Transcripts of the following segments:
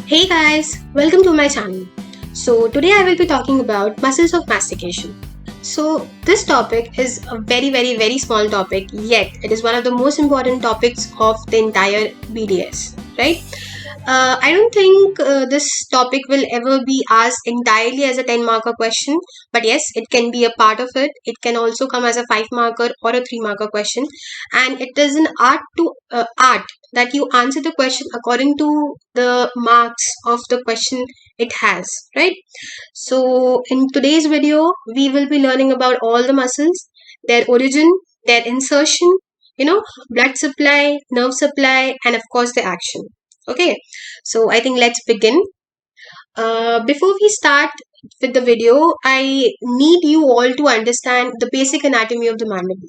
Hey guys, welcome to my channel. So today I will be talking about muscles of mastication. So this topic is a very small topic, yet it is one of the most important topics of the entire BDS, right? I don't think this topic will ever be asked entirely as a 10 marker question, but yes, it can be a part of it. It can also come as a 5 marker or a 3 marker question, and it is an art that you answer the question according to the marks of the question it has, right? So in today's video, we will be learning about all the muscles, their origin, their insertion, you know, blood supply, nerve supply, and of course the action. Okay, so I think let's begin. Before we start with the video, I need you all to understand the basic anatomy of the mandible.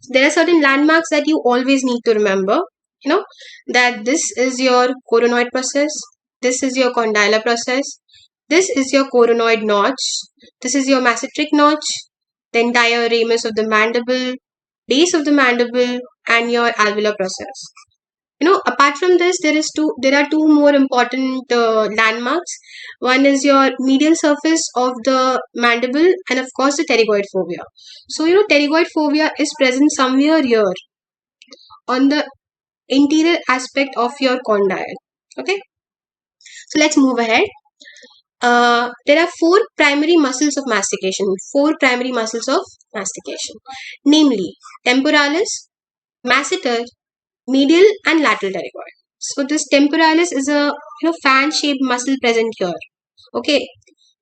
There are certain landmarks that you always need to remember. You know that this is your coronoid process, this is your condylar process, this is your coronoid notch, this is your masseteric notch, the entire ramus of the mandible, base of the mandible, and your alveolar process. Apart from this, there are two more important landmarks. One is your medial surface of the mandible, and of course the pterygoid fovea. So pterygoid fovea is present somewhere here on the interior aspect of your condyle. Okay, so let's move ahead. There are four primary muscles of mastication. Four primary muscles of mastication, namely temporalis, masseter, medial, and lateral pterygoid. So this temporalis is a fan-shaped muscle present here. Okay,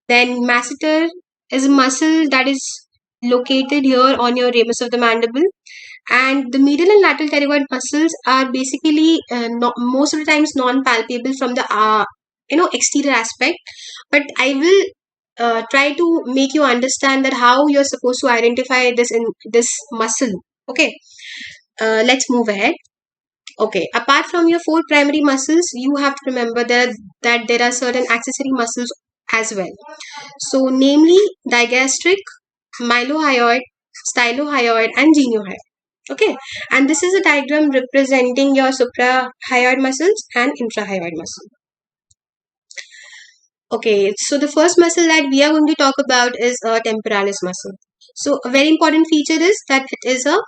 then masseter is a muscle that is located here on your ramus of the mandible, and the medial and lateral pterygoid muscles are basically most of the times non-palpable from the exterior aspect, but I will try to make you understand that how you're supposed to identify this in this muscle. Okay, let's move ahead. Okay, apart from your four primary muscles, you have to remember that there are certain accessory muscles as well. So, namely digastric, mylohyoid, stylohyoid, and geniohyoid. Okay, and this is a diagram representing your suprahyoid muscles and intrahyoid muscle. Okay, so the first muscle that we are going to talk about is a temporalis muscle. So, a very important feature is that it is a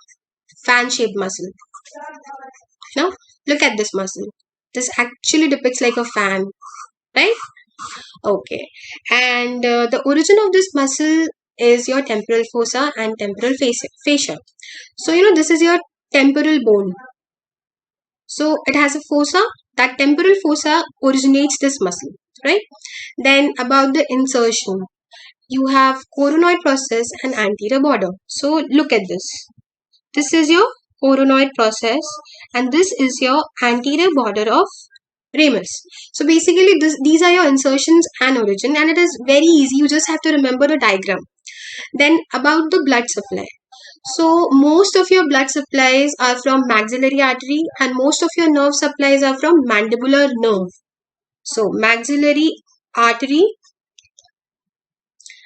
fan-shaped muscle. Now, look at this muscle. This actually depicts like a fan, right? Okay, and the origin of this muscle is your temporal fossa and temporal fascia. So, this is your temporal bone. So, it has a fossa. That temporal fossa originates this muscle, right? Then, about the insertion, you have coronoid process and anterior border. So, look at this. This is your coronoid process, and this is your anterior border of ramus. So basically, these are your insertions and origin, and it is very easy. You just have to remember the diagram. Then about the blood supply. So most of your blood supplies are from maxillary artery, and most of your nerve supplies are from mandibular nerve. So maxillary artery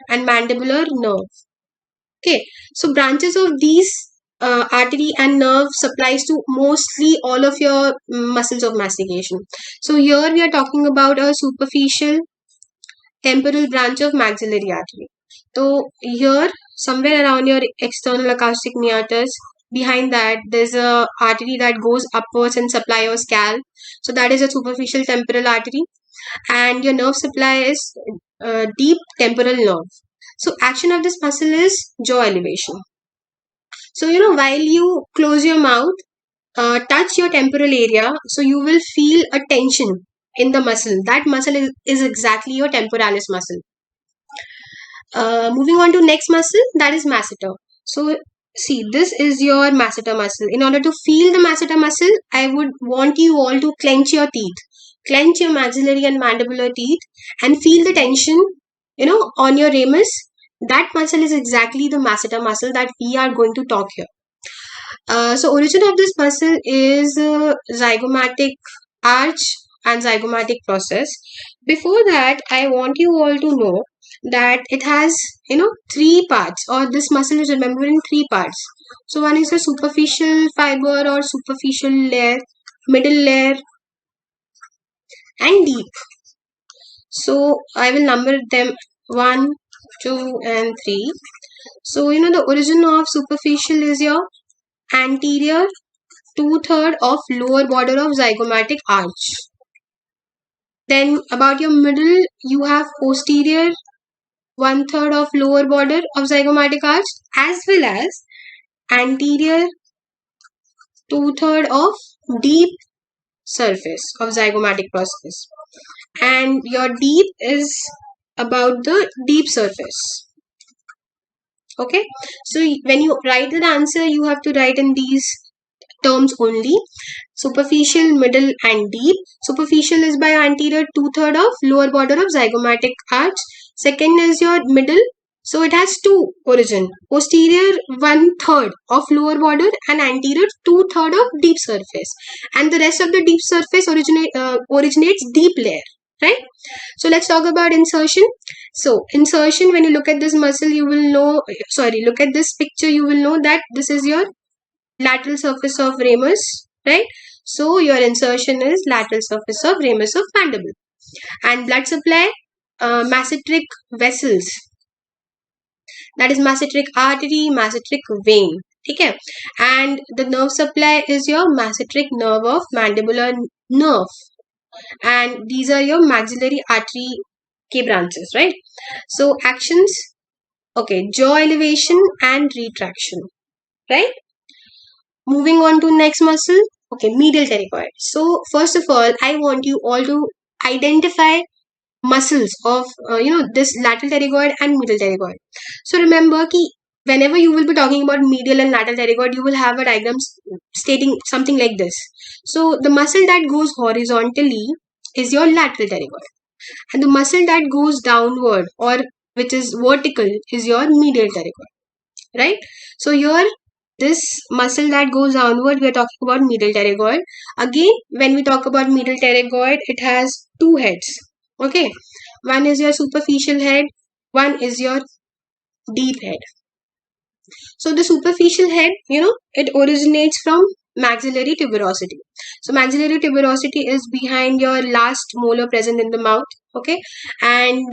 and mandibular nerve. Okay, so branches of these artery and nerve supplies to mostly all of your muscles of mastication. So here we are talking about a superficial temporal branch of maxillary artery. So here somewhere around your external acoustic meatus, behind that there's a artery that goes upwards and supply your scalp. So that is a superficial temporal artery, and your nerve supply is deep temporal nerve. So action of this muscle is jaw elevation. So while you close your mouth, touch your temporal area, so you will feel a tension in the muscle. That muscle is exactly your temporalis muscle. Moving on to next muscle, that is masseter. So see, this is your masseter muscle. In order to feel the masseter muscle, I would want you all to clench your teeth, clench your maxillary and mandibular teeth, and feel the tension on your ramus. That muscle is exactly the masseter muscle that we are going to talk here. So origin of this muscle is zygomatic arch and zygomatic process. Before that, I want you all to know that it has three parts, or this muscle is remembered in three parts. So one is the superficial fiber or superficial layer, middle layer, and deep. So I will number them 1, 2, and 3. So the origin of superficial is your anterior 2/3 of lower border of zygomatic arch. Then about your middle, you have posterior 1/3 of lower border of zygomatic arch, as well as anterior 2/3 of deep surface of zygomatic process. And your deep is about the deep surface. Okay, so when you write the answer, you have to write in these terms only: superficial, middle, and deep. Superficial is by anterior 2/3 of lower border of zygomatic arch. Second is your middle, so it has two origin: posterior 1/3 of lower border and anterior 2/3 of deep surface. And the rest of the deep surface originates deep layer, right? So let's talk about insertion. So insertion, when you look at this muscle, you will know, look at this picture, you will know that this is your lateral surface of ramus, right? So your insertion is lateral surface of ramus of mandible. And blood supply, masseteric vessels, that is masseteric artery, masseteric vein. Okay, and the nerve supply is your masseteric nerve of mandibular nerve, and these are your maxillary artery K branches, right? So actions, okay, jaw elevation and retraction, right? Moving on to next muscle, okay, medial pterygoid. So first of all, I want you all to identify muscles of this lateral pterygoid and medial pterygoid. So remember ki whenever you will be talking about medial and lateral pterygoid, you will have a diagram stating something like this. So the muscle that goes horizontally is your lateral pterygoid, and the muscle that goes downward or which is vertical is your medial pterygoid, right? So here, this muscle that goes downward, we are talking about medial pterygoid. Again, when we talk about medial pterygoid, it has two heads. Okay, one is your superficial head, one is your deep head. So the superficial head, it originates from maxillary tuberosity. So maxillary tuberosity is behind your last molar present in the mouth. Okay, and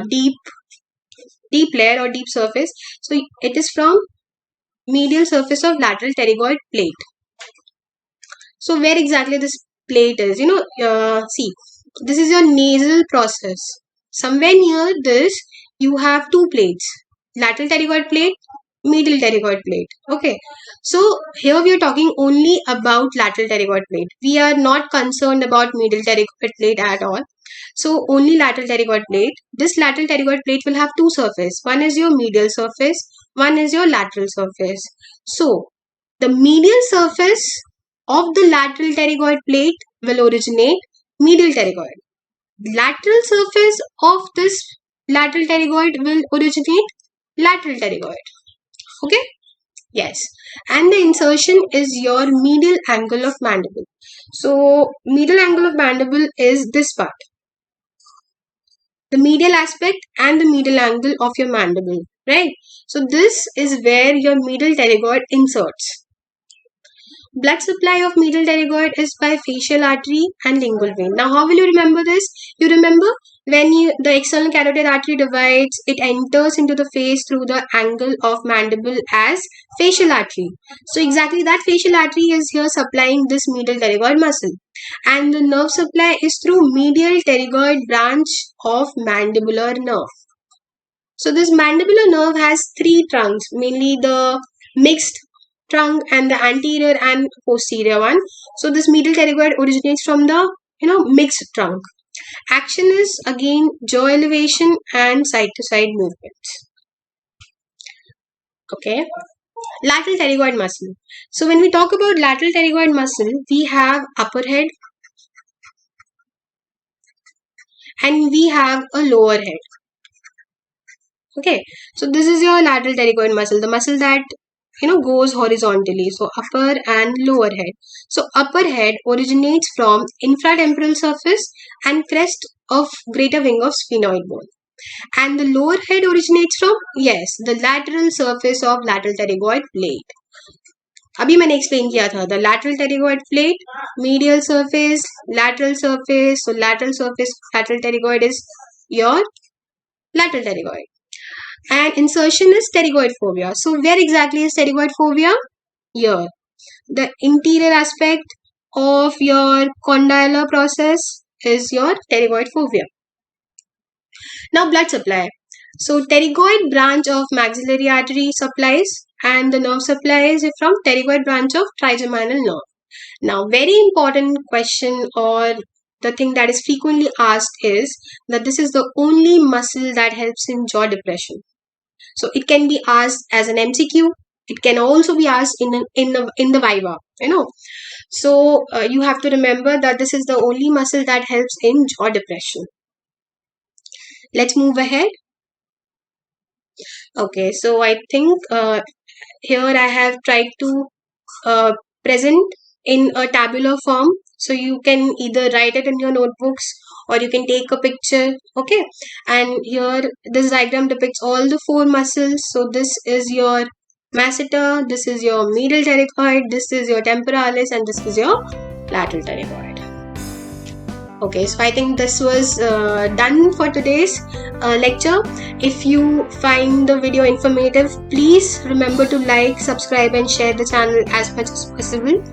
deep layer or deep surface. So it is from medial surface of lateral pterygoid plate. So where exactly this plate is, see, this is your nasal process. Somewhere near this, you have two plates: lateral pterygoid plate, medial pterygoid plate. Okay, so here we are talking only about lateral pterygoid plate. We are not concerned about medial pterygoid plate at all. So only lateral pterygoid plate. This lateral pterygoid plate will have two surfaces. One is your medial surface, one is your lateral surface. So the medial surface of the lateral pterygoid plate will originate medial pterygoid. Lateral surface of this lateral pterygoid will originate lateral pterygoid. Okay? Yes. And the insertion is your medial angle of mandible. So medial angle of mandible is this part, the medial aspect and the medial angle of your mandible, right? So this is where your medial pterygoid inserts. Blood supply of medial pterygoid is by facial artery and lingual vein. Now, how will you remember this? You remember when the external carotid artery divides, it enters into the face through the angle of mandible as facial artery. So, exactly that facial artery is here supplying this medial pterygoid muscle. And the nerve supply is through medial pterygoid branch of mandibular nerve. So, this mandibular nerve has three trunks, mainly the mixed trunk and the anterior and posterior one. So this medial pterygoid originates from the mixed trunk. Action is again jaw elevation and side to side movements. Okay, lateral pterygoid muscle. So when we talk about lateral pterygoid muscle, we have upper head and we have a lower head. Okay, so this is your lateral pterygoid muscle, the muscle that goes horizontally. So upper and lower head. So upper head originates from infratemporal surface and crest of greater wing of sphenoid bone. And the lower head originates from, yes, the lateral surface of lateral pterygoid plate. अभी मैंने explain किया था, the lateral pterygoid plate, medial surface, lateral surface. So lateral surface, lateral pterygoid is your lateral pterygoid. And insertion is pterygoid fovea. So where exactly is pterygoid fovea? Here. The interior aspect of your condylar process is your pterygoid fovea. Now blood supply. So pterygoid branch of maxillary artery supplies, and the nerve supply is from pterygoid branch of trigeminal nerve. Now very important question, or the thing that is frequently asked, is that this is the only muscle that helps in jaw depression. So it can be asked as an MCQ. It can also be asked in the Viva. So you have to remember that this is the only muscle that helps in jaw depression. Let's move ahead. Okay, so I think here I have tried to present in a tabular form. So you can either write it in your notebooks or you can take a picture. Okay, and here this diagram depicts all the four muscles. So this is your masseter, this is your medial pterygoid, this is your temporalis, and this is your lateral pterygoid. Okay, so I think this was done for today's lecture. If you find the video informative, please remember to like, subscribe, and share the channel as much as possible.